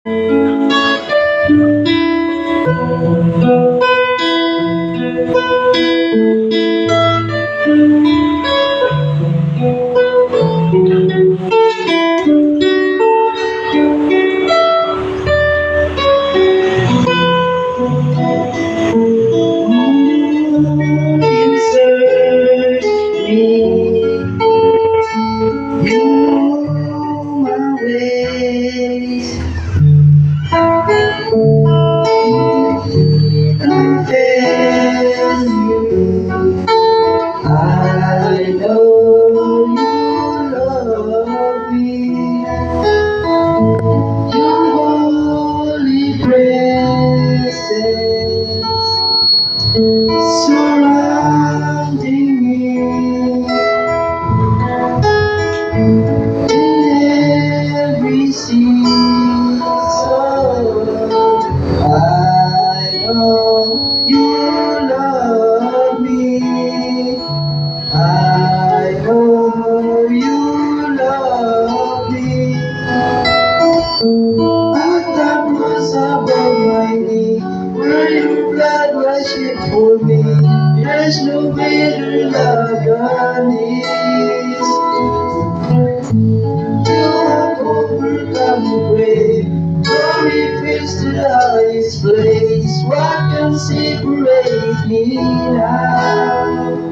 Insert me, you know my ways. Confess you, I know you love me. Your holy presence surrounding me in every season. I know you love me. I know you love me. At the cross above my knee, where your blood was shed for me, there's no greater love than this. You have overcome the grave, glory fills to the highest place. What can separate me now?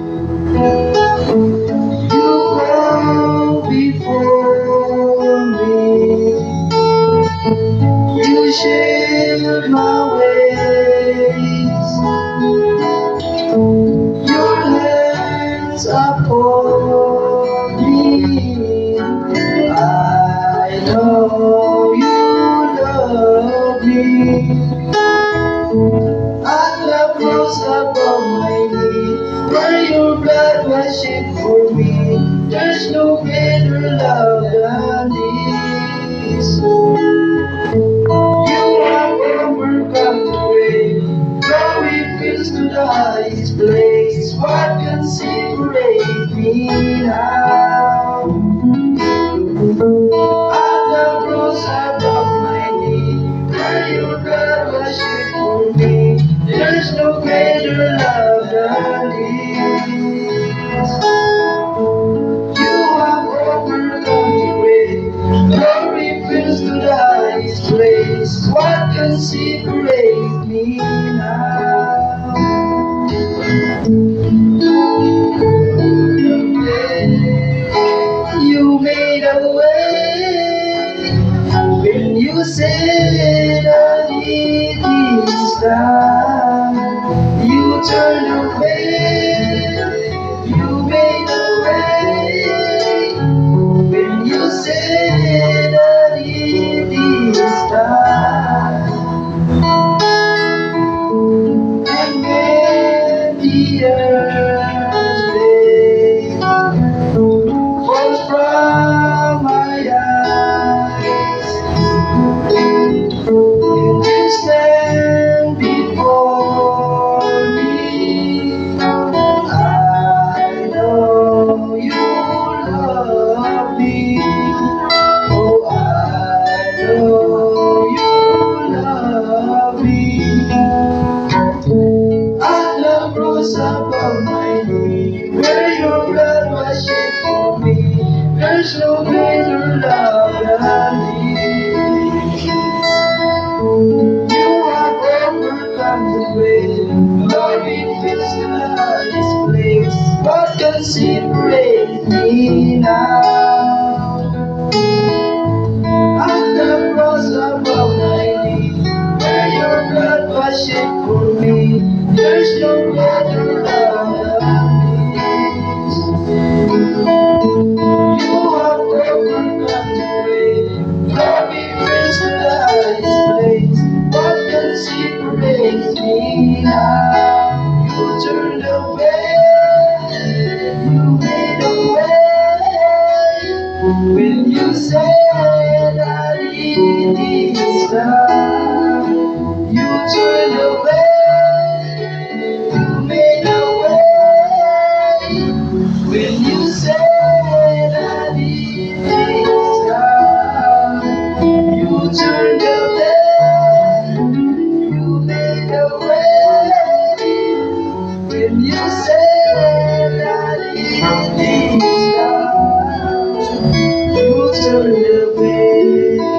You go before me. You shield my ways. Your hands upon me. I know you love me. At the cross above my knee, where your blood was shed for me, there's no greater love than this. You have overcome the grave, glory fills to the highest place. What can separate me now? At the cross above my knee, where your blood was shed for me, there's no greater love than this. You have overcome the grave, glory fills to the highest place. What can separate me now? You made a way when you said I need this time. You turned away. You made a way when you said I need this time. And when the earth falls from my eyes, you stand before me. I know you love me. Oh, I know you love me. At the cross above my knee, where your blood was shed for me, there's no greater love than this. You have overcome the grave, glory fills the highest place. What can separate me now? At the cross above my knee, where your blood was shed for me, there's no greater love than this. You have overcome the grave, glory fills the highest place. What can separate me now? You turned away, you made a way when you said I need this time. You turned away, you made a way when you said I need this time. You turned away. on the bed.